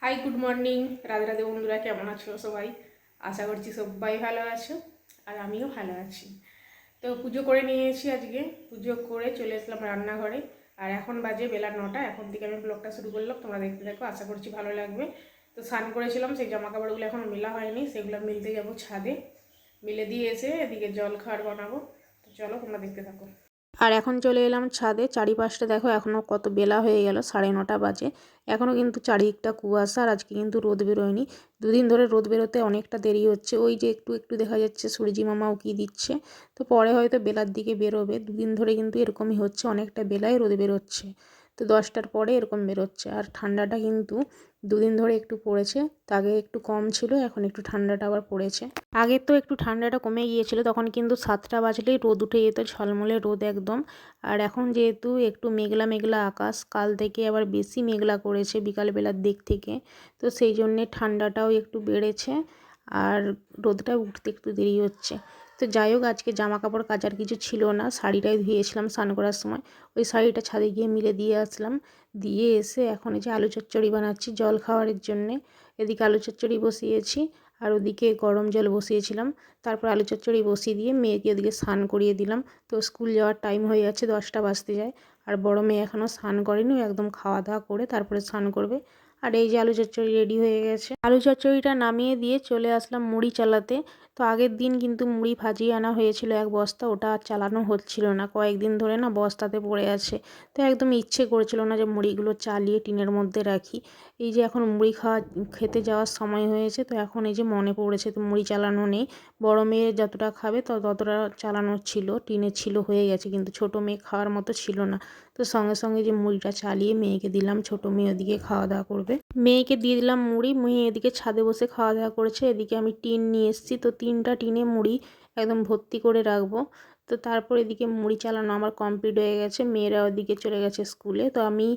High, good morning. Radhe Radhe বন্ধুরা, কেমন আছো সবাই? আশা করছি সবাই ভালো আছো, আর আমিও ভালো আছি। তো পুজো করে নিয়েছি, আজকে পুজো করে চলে এসলাম রান্নাঘরে। আর এখন বাজে বেলা 9টা। এখন থেকে আমি ব্লগটা শুরু করলাম, তোমরা দেখতে থাকো, আশা করছি ভালো লাগবে। তো স্নান করেছিলাম, সেই জামা কাপড়গুলো এখন মেলা হয়নি, সেগুলো মিলতে যাবো ছাদে। মিলে দিয়ে এসে এদিকে জল খাবার বানাবো। তো চলো, তোমরা দেখতে থাকো। আর এখন চলে এলাম ছাদে। চারিপাশটা দেখো, এখনও কত বেলা হয়ে গেল, 9:30 বাজে। এখনও কিন্তু চারিদিকটা কুয়াশা, আর আজকে কিন্তু রোদ বেরোয়নি। দুদিন ধরে রোদ বেরোতে অনেকটা দেরি হচ্ছে। ওই যে একটু একটু দেখা যাচ্ছে সূর্যি মামাও কি দিচ্ছে। তো পরে হয়তো বেলার দিকে বেরোবে। দুদিন ধরে কিন্তু এরকমই হচ্ছে, অনেকটা বেলায় রোদ বেরোচ্ছে। তো 10টার পরে এরকম বেরোচ্ছে। আর ঠান্ডাটা কিন্তু দুদিন ধরে একটু পড়েছে। আগে একটু কম ছিল, এখন একটু ঠান্ডাটা আবার পড়েছে। আগে তো একটু ঠান্ডাটা কমে গিয়েছিল, তখন কিন্তু 7টা বাজলেই রোদ উঠে যেত, ঝলমলে রোদ একদম। আর এখন যেহেতু একটু মেঘলা মেঘলা আকাশ, কাল থেকে আবার বেশি মেঘলা করেছে বিকালবেলার দিক থেকে, তো সেই জন্যে ঠান্ডাটাও একটু বেড়েছে, আর রোদটা উঠতে একটু দেরি হচ্ছে। তো যাই হোক, আজকে জামা কাপড় কাচার কিছু ছিল না, শাড়িটাই ধুয়েছিলাম স্নান করার সময়। ওই শাড়িটা ছাদে গিয়ে মিলে দিয়ে আসলাম। দিয়ে এসে এখন এই যে আলু চচ্চড়ি বানাচ্ছি জল খাওয়ারের জন্যে। এদিকে আলু চচ্চড়ি বসিয়েছি, আর ওদিকে গরম জল বসিয়েছিলাম। তারপর আলু চচ্চড়ি বসিয়ে দিয়ে মেয়েকে ওদিকে স্নান করিয়ে দিলাম। তো স্কুল যাওয়ার টাইম হয়ে যাচ্ছে, 10টা বাজতে যায়। আর বড় মেয়ে এখনও স্নান করেনি, একদম খাওয়া দাওয়া করে তারপরে স্নান করবে। আর এই যে আলু চচ্চড়ি রেডি হয়ে গেছে। আলু চচ্চড়িটা নামিয়ে দিয়ে চলে আসলাম মুড়ি চালাতে। তো আগের দিন কিন্তু মুড়ি ভাজিয়ে আনা হয়েছিল 1 বস্তা, ওটা আর চালানো হচ্ছিল না, কয়েকদিন ধরে না বস্তাতে পড়ে আছে। তো একদম ইচ্ছে করেছিল না যে মুড়িগুলো চালিয়ে টিনের মধ্যে রাখি। এই যে এখন মুড়ি খেতে যাওয়ার সময় হয়েছে, তো এখন এই যে মনে পড়েছে, তো মুড়ি চালানো নেই। বড় মেয়ে যতটা খাবে ততটা চালানো ছিল, টিনে ছিল, হয়ে গেছে, কিন্তু ছোট মেয়ে খাওয়ার মতো ছিল না। তো সঙ্গে সঙ্গে যে মুড়িটা চালিয়ে মেয়েকে দিলাম, ছোট মেয়ে ওদিকে খাওয়া দাওয়া করবে। মেয়েকে দিয়ে দিলাম মুড়ি, মেয়ে এদিকে ছাদে বসে খাওয়া দাওয়া করেছে। এদিকে আমি টিন নিয়ে এসেছি, তো 3টা টিনে মুড়ি একদম ভর্তি করে রাখবো। তো তারপর এদিকে মুড়ি চালানো আমার কমপ্লিট হয়ে গেছে, মেয়েরা ওদিকে চলে গেছে স্কুলে। তো আমি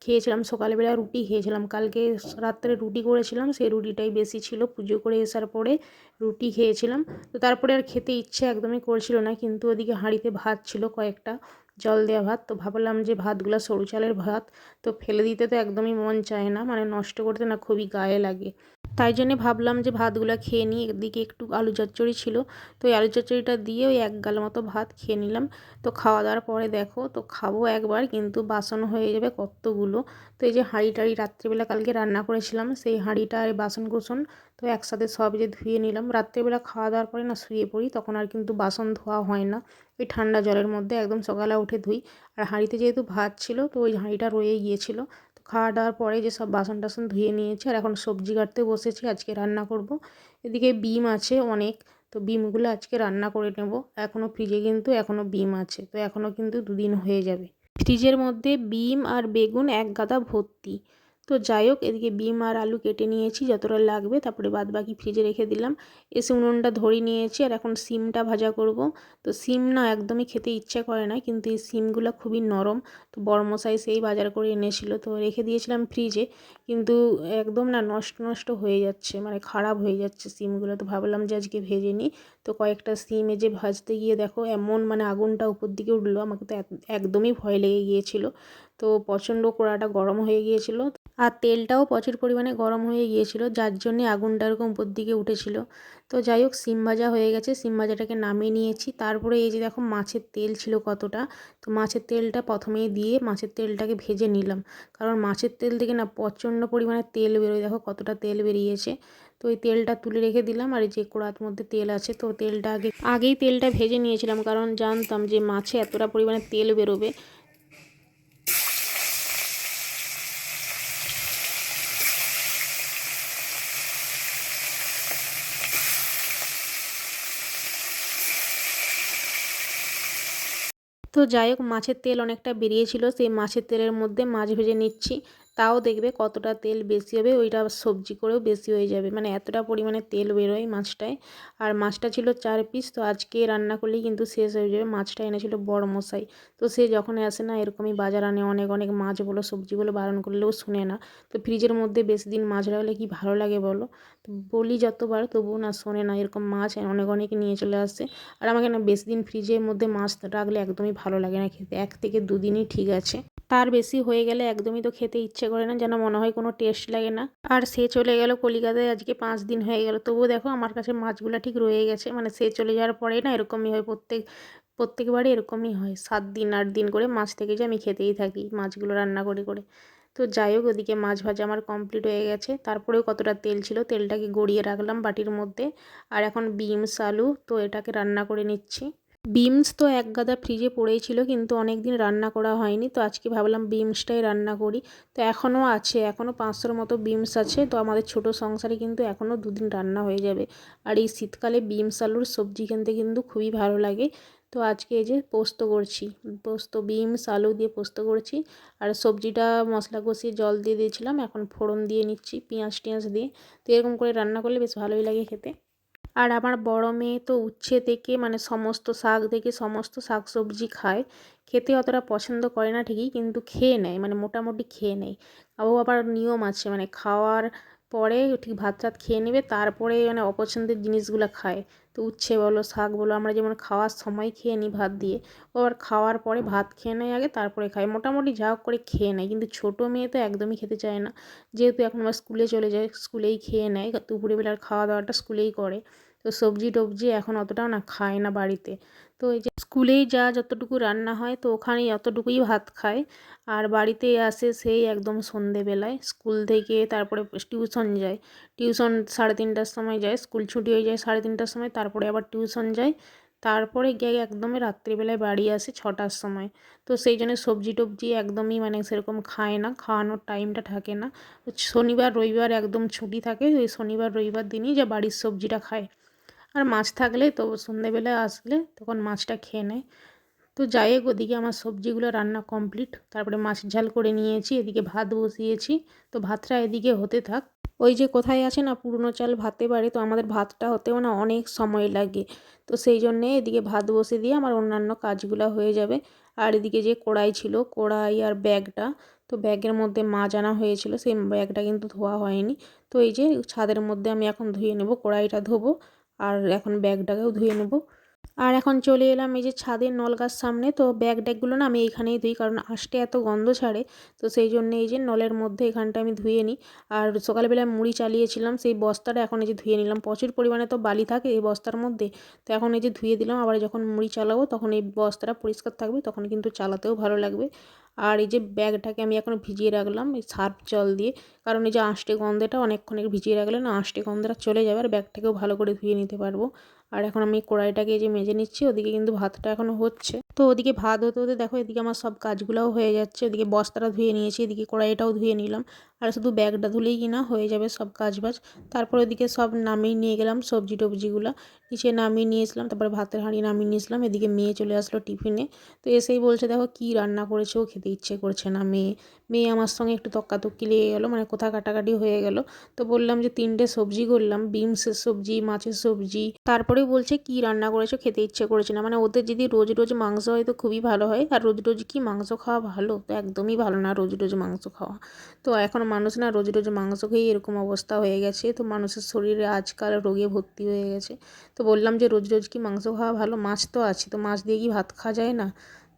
খেয়েছিলাম সকালবেলা, রুটি খেয়েছিলাম, কালকে রাত্রে রুটি করেছিলাম, সেই রুটিটাই বেশি ছিল। পুজো করে আসার পরে রুটি খেয়েছিলাম। তো তারপরে আর খেতে ইচ্ছে একদমই করছিল না, কিন্তু ওদিকে হাঁড়িতে ভাত ছিল কয়েকটা, জল দেওয়া ভাত। তো ভাবলাম যে ভাতগুলো সরু চালের ভাত, তো ফেলে দিতে তো একদমই মন চায় না, মানে নষ্ট করতে না খুবই গায়ে লাগে। তাই জন্যে ভাবলাম যে ভাতগুলো খেয়ে নিই। এদিকে একটু আলু চচ্চড়ি ছিল, তো ওই আলু চচ্চড়িটা দিয়ে ওই 1 গাল মতো ভাত খেয়ে নিলাম। তো খাওয়া দাওয়ার পরে দেখো, তো খাবো একবার, কিন্তু বাসন হয়ে যাবে কতগুলো। তো এই যে হাঁড়ি টাড়ি রাত্রিবেলা কালকে রান্না করেছিলাম, সেই হাঁড়িটা আর বাসন কোসন তো একসাথে সব যে ধুয়ে নিলাম। রাত্রিবেলা খাওয়া দাওয়ার পরে না শুয়ে পড়ি, তখন আর কিন্তু বাসন ধোয়া হয় না, ওই ঠান্ডা জলের মধ্যে একদম সকালে উঠে ধুই। আর হাঁড়িতে যেহেতু ভাত ছিল, তো ওই হাঁড়িটা রয়ে গিয়েছিল। তো খাওয়া দাওয়ার পরে যে সব বাসন টাসন ধুয়ে নিয়েছি, আর এখন সবজি কাটতে বসেছি, আজকে রান্না করব। এদিকে বিম আছে অনেক, তো বিমগুলো আজকে রান্না করে নেব। এখনও ফ্রিজে কিন্তু এখনও বিম আছে, তো এখনও কিন্তু 2 দিন হয়ে যাবে। ফ্রিজের মধ্যে বিম আর বেগুন 1 গাদা ভর্তি। তো যাই হোক, এদিকে বিম আর আলু কেটে নিয়েছি যতটা লাগবে, তারপরে বাদ বাকি ফ্রিজে রেখে দিলাম। এসে উনুনটা ধরিয়ে নিয়েছি, আর এখন সিমটা ভাজা করব। তো সিম না একদমই খেতে ইচ্ছে করে না, কিন্তু এই সিমগুলো খুবই নরম। তো বড়মশাই সেই বাজার করে এনেছিল, তো রেখে দিয়েছিলাম ফ্রিজে, কিন্তু একদম না নষ্ট নষ্ট হয়ে যাচ্ছে, মানে খারাপ হয়ে যাচ্ছে সিমগুলো। তো ভাবলাম যে আজকে ভেজে নিই। তো কয়েকটা সিম যে ভাজতে গিয়ে দেখো এমন মানে আগুনটা উপর দিকে উঠলো, আমাকে তো একদমই ভয় লেগে গিয়েছিল। তো প্রচণ্ড কড়াটা গরম হয়ে গিয়েছিল, আর তেলটাও প্রচুর পরিমাণে গরম হয়ে গিয়েছিল, যার জন্যে আগুনটা এরকম উপর দিকে উঠেছিল। তো যাই হোক, সিম ভাজা হয়ে গেছে, সিম ভাজাটাকে নামিয়ে নিয়েছি। তারপরে এই যে দেখো মাছের তেল ছিল কতটা, তো মাছের তেলটা প্রথমেই দিয়ে মাছের তেলটাকে ভেজে নিলাম, কারণ মাছের তেল থেকে না প্রচণ্ড পরিমাণে তেল বেরোয়, দেখো কতটা তেল বেরিয়েছে। তো এই তেলটা তুলে রেখে দিলাম, আর এই যে কড়ার মধ্যে তেল আছে, তো তেলটা আগেই তেলটা ভেজে নিয়েছিলাম, কারণ জানতাম যে মাছে এতটা পরিমাণে তেল বেরোবে। তো যাই হোক, মাছের তেল অনেকটা বেরিয়েছিল, সেই মাছের তেলের মধ্যে মাছ ভেজে নিচ্ছি। তাও দেখবে কতটা তেল বেশি হবে, ওইটা সবজি করেও বেশি হয়ে যাবে, মানে এতটা পরিমাণে তেল বেরোয় মাছটায়। আর মাছটা ছিল 4 পিস, তো আজকে রান্না করলেই কিন্তু শেষ হয়ে যাবে। মাছটা এনেছিল বড় মশাই, তো সে যখন আসে না এরকমই বাজার আনে অনেক অনেক মাছ বলো সবজি বলো, বারণ করলেও শুনে না। তো ফ্রিজের মধ্যে বেশি দিন মাছ রাখলে কি ভালো লাগে বলো? তো বলি যতবার, তবুও না শোনে না, এরকম মাছ অনেক অনেক নিয়ে চলে আসে। আর আমাকে না বেশি দিন ফ্রিজের মধ্যে মাছ রাখলে একদমই ভালো লাগে না খেতে, 1 থেকে 2 দিনই ঠিক আছে। তার বেশি হয়ে গেলে একদমই তো খেতে ইচ্ছে করে না, যেন মনে হয় কোনো টেস্ট লাগে না। আর সে চলে গেল কলিকাতায়, আজকে 5 দিন হয়ে গেল, তবুও দেখো আমার কাছে মাছগুলো ঠিক রয়ে গেছে। মানে সে চলে যাওয়ার পরে না এরকমই হয়, প্রত্যেকবারে এরকমই হয়, 7 দিন 8 দিন করে মাছ থেকে যে আমি খেতেই থাকি মাছগুলো রান্না করে করে। তো যাই হোক, ওদিকে মাছ ভাজা আমার কমপ্লিট হয়ে গেছে। তারপরেও কতটা তেল ছিল, তেলটাকে গড়িয়ে রাখলাম বাটির মধ্যে। আর এখন বিনস আলু তো এটাকে রান্না করে নিচ্ছি। বিমস তো এক গাদা ফ্রিজে পড়েই ছিল, কিন্তু অনেক দিন রান্না করা হয়নি, তো আজকে ভাবলাম বিমসটাই রান্না করি। তো এখনও আছে, এখনও 500-র মতো বিমস আছে। তো আমাদের ছোট সংসারে কিন্তু এখনও 2 দিন রান্না হয়ে যাবে। আর এই শীতকালে বিমস আলুর সবজি খেতে কিন্তু খুবই ভালো লাগে। তো আজকে এই যে পোস্ত করছি, পোস্ত বিমস আলু দিয়ে পোস্ত করছি। আর সবজিটা মশলা কষিয়ে জল দিয়ে দিয়েছিলাম, এখন ফোড়ন দিয়ে নিচ্ছি পেঁয়াজ টিয়াজ দিয়ে। তো এরকম করে রান্না করলে বেশ ভালোই লাগে খেতে। আর আমার বড় মেয়ে তো উচ্ছে থেকে মানে সমস্ত শাক থেকে সমস্ত শাক সবজি খায়। খেতে অতটা পছন্দ করে না ঠিকই, কিন্তু খেয়ে নেয়, মানে মোটামুটি খেয়ে নেয়। ও আবার নিয়ম আছে, মানে খাওয়ার পরে ঠিক ভাত টাত খেয়ে নেবে, তারপরে মানে অপছন্দের জিনিসগুলো খায়। তো উচ্ছে বলো শাক বলো, আমরা যেমন খাওয়ার সময় খেয়ে নিই ভাত দিয়ে, ও আবার খাওয়ার পরে ভাত খেয়ে নেয় আগে, তারপরে খায়। মোটামুটি যা হোক করে খেয়ে নেয়, কিন্তু ছোটো মেয়ে তো একদমই খেতে চায় না। যেহেতু এখন আবার স্কুলে চলে যায়, স্কুলেই খেয়ে নেয়, দুপুরে বেলার খাওয়া দাওয়াটা স্কুলেই করে। তো সবজি টবজি এখন অতটাও না খায় না বাড়িতে। তো এই যে স্কুলেই যা যতটুকু রান্না হয়, তো ওখানেই অতটুকুই ভাত খায়। আর বাড়িতে আসে সেই একদম সন্ধেবেলায় স্কুল থেকে, তারপরে টিউশন যায়। টিউশন 3:30টার সময় যায়, স্কুল ছুটি হয়ে যায় 3:30টার সময়, তারপরে আবার টিউশন যায়। তারপরে গিয়ে একদমই রাত্রিবেলায় বাড়ি আসে 6টার সময়। তো সেই জন্য সবজি টবজি একদমই মানে সেরকম খায় না, খাওয়ানোর টাইমটা থাকে না। শনিবার রবিবার একদম ছুটি থাকে, ওই শনিবার রবিবার দিনই যা বাড়ির সবজিটা খায়। আর মাছ থাকলে তো সন্ধেবেলায় আসলে তখন মাছটা খেয়ে নেয়। তো যাই হোক, ওদিকে আমার সবজিগুলো রান্না কমপ্লিট, তারপরে মাছ ঝাল করে নিয়েছি, এদিকে ভাত বসিয়েছি। তো ভাতটা এদিকে হতে থাক। ওই যে কোথায় আছে না পুরনো চাল ভাতে পারে, তো আমাদের ভাতটা হতেও না অনেক সময় লাগে। তো সেই জন্যে এদিকে ভাত বসে দিয়ে আমার অন্যান্য কাজগুলো হয়ে যাবে। আর এদিকে যে কড়াই ছিল, কড়াই আর ব্যাগটা, তো ব্যাগের মধ্যে মাছ আনা হয়েছিল, সেই ব্যাগটা কিন্তু ধোয়া হয়নি। তো এই যে ছাদের মধ্যে আমি এখন ধুয়ে নেব, কড়াইটা ধোবো আর এখন ব্যাগটাকেও ধুয়ে নেব। আর এখন চলে এলাম এই যে ছাদের নলগার সামনে। তো ব্যাগ ট্যাগগুলো না আমি এইখানেই ধুই, কারণ আষ্টে এত গন্ধ ছাড়ে। তো সেই জন্য এই যে নলের মধ্যে এখানটা আমি ধুয়ে নিই। আর সকালবেলায় মুড়ি চালিয়েছিলাম, সেই বস্তাটা এখন এই যে ধুয়ে নিলাম। প্রচুর পরিমাণে তো বালি থাকে এই বস্তার মধ্যে, তো এখন এই যে ধুয়ে দিলাম। আবার যখন মুড়ি চালাবো তখন এই বস্তাটা পরিষ্কার থাকবে, তখন কিন্তু চালাতেও ভালো লাগবে। আর এই যে ব্যাগটাকে আমি এখন ভিজিয়ে রাখলাম এই সার্ফ জল দিয়ে, কারণ এই যে আষ্টে গন্ধটা অনেকক্ষণ ভিজিয়ে রাখলে না আষ্টে গন্ধটা চলে যাবে, আর ব্যাগটাকেও ভালো করে ধুয়ে নিতে পারবো। আর এখন আমি কড়াইটাকে যে মেজে নিচ্ছি, ওদিকে কিন্তু ভাতটা এখনও হচ্ছে। তো ওদিকে ভাত হতে হতে দেখো এদিকে আমার সব কাজগুলোও হয়ে যাচ্ছে। ওদিকে বস্তাটা ধুয়ে নিয়েছি, এদিকে কড়াইটাও ধুয়ে নিলাম। আর শুধু ব্যাগটা ধুলেই কিনা হয়ে যাবে সব কাজ বাজ। তারপর ওদিকে সব নামিয়ে নিয়ে গেলাম সবজি টবজিগুলো, নিচে নামিয়ে নিয়েছিলাম। তারপরে ভাতের হাঁড়ি নামিয়ে নিয়েছিলাম। এদিকে মেয়ে চলে আসলো টিফিনে। তো এসেই বলছে দেখো কী রান্না করেছে, ও খেতে ইচ্ছে করছে না। মেয়ে আমার সঙ্গে একটু তক্কাতক্কি লেগে গেলো, মানে কোথা কাটাকাটি হয়ে গেল। তো বললাম যে 3টে সবজি করলাম, বিনসের সবজি, মাছের সবজি। তারপরেও বলছে কি রান্না করেছো, খেতে ইচ্ছে করেছে না। মানে ওদের যদি রোজ রোজ মাংস হয় তো খুবই ভালো হয়, আর রোজ রোজ কি মাংস খাওয়া ভালো? তো একদমই ভালো না রোজ রোজ মাংস খাওয়া। তো এখন মানুষ না রোজ রোজ মাংস খেয়ে এরকম অবস্থা হয়ে গেছে। তো মানুষের শরীরে আজকাল রোগে ভর্তি হয়ে গেছে। তো বললাম যে রোজ রোজ কি মাংস খাওয়া ভালো? মাছ তো আছে, তো মাছ দিয়ে কি ভাত খাওয়া যায় না?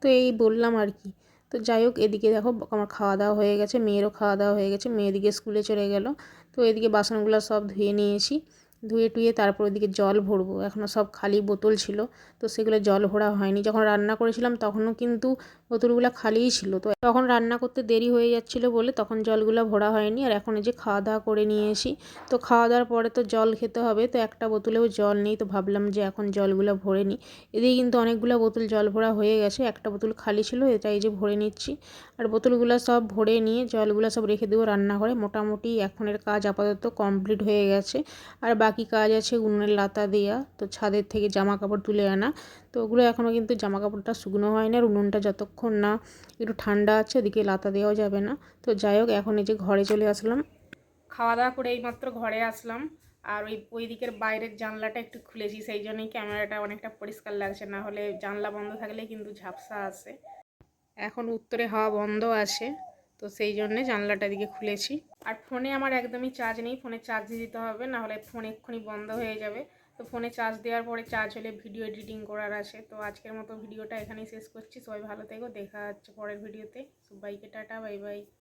তো এই বললাম আর কি। তো যাই হোক, এদিকে দেখো আমার খাওয়া দাওয়া হয়ে গেছে, মেয়েরও খাওয়া দাওয়া হয়ে গেছে, মেয়ে এদিকে স্কুলে চলে গেল। তো এদিকে বাসনগুলো সব ধুয়ে নিয়েছি, ধুয়ে টুয়ে তারপর ওদিকে জল ভরবো। এখনও সব খালি বোতল ছিল, তো সেগুলো জল ভরা হয়নি। যখন রান্না করেছিলাম তখনও কিন্তু বোতলগুলো খালিই ছিল, তো তখন রান্না করতে দেরি হয়ে যাচ্ছিলো বলে তখন জলগুলো ভরা হয়নি। আর এখন এই যে খাওয়া দাওয়া করে নিয়েছি, তো খাওয়া দাওয়ার পরে তো জল খেতে হবে, তো একটা বোতলেও জল নেই। তো ভাবলাম যে এখন জলগুলো ভরে নিই। এদিকে কিন্তু অনেকগুলো বোতল জল ভরা হয়ে গেছে, একটা বোতল খালি ছিল, এটা এই যে ভরে নিচ্ছি। আর বোতলগুলো সব ভরে নিয়ে জলগুলো সব রেখে দেবো রান্নাঘরে। মোটামুটি এখনের কাজ আপাতত কমপ্লিট হয়ে গেছে। আর বাকি কাজ আছে উনুনের লাতা দেওয়া, তো ছাদের থেকে জামা কাপড় তুলে আনা। তো ওগুলো এখনও কিন্তু জামা কাপড়টা শুকনো হয় না, আর উনুনটা যতক্ষণ না একটু ঠান্ডা আছে ওদিকে লাতা দেওয়াও যাবে না। তো যাই হোক, এখন এই যে ঘরে চলে আসলাম, খাওয়া দাওয়া করে এইমাত্র ঘরে আসলাম। আর ওই দিকের বাইরের জানলাটা একটু খুলেছি, সেই জন্যই ক্যামেরাটা অনেকটা পরিষ্কার লাগছে, না হলে জানলা বন্ধ থাকলে কিন্তু ঝাপসা আসে। এখন উত্তরে হাওয়া বন্ধ আছে, তো সেই জন্যে জানলাটা দিকে খুলেছি। আর ফোনে আমার একদমই চার্জ নেই, ফোনে চার্জ দিতে হবে, না হলে ফোন এক্ষুনি বন্ধ হয়ে যাবে। তো ফোনে চার্জ দেওয়ার পরে চার্জ হলে ভিডিও এডিটিং করার আছে। তো আজকের মতো ভিডিওটা এখানেই শেষ করছি। সবাই ভালো থেকো, দেখা হচ্ছে পরের ভিডিওতে। সবাইকে টাটা, বাই বাই।